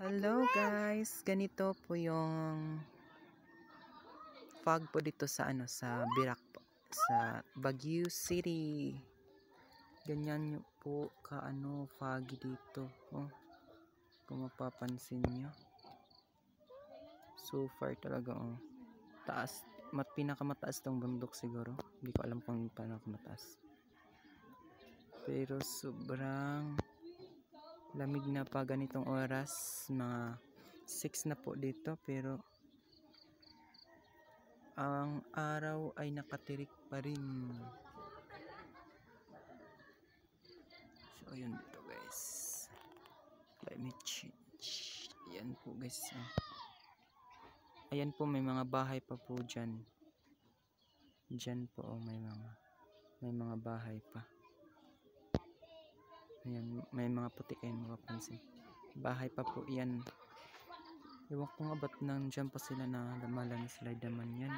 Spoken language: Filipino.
Hello guys, ganito po yung fog po dito sa sa Birac po, sa Baguio City. Ganyan nyo po foggy dito. Oh, kung mapapansin nyo. So far talaga taas, pinakamataas tong bundok siguro. Hindi ko alam kung pinakamataas. Pero sobrang lamig na pa ganitong oras, mga 6 na po dito, pero ang araw ay nakatirik pa rin. So ayun dito guys, climate change. Ayan po guys, ayan po, may mga bahay pa po dyan. Dyan po may mga bahay pa. Ayan, may mga puti kayong makapansin. Bahay pa po yan. Ewan ko nga ba't nandyan pa sila na lumalandslide naman yan.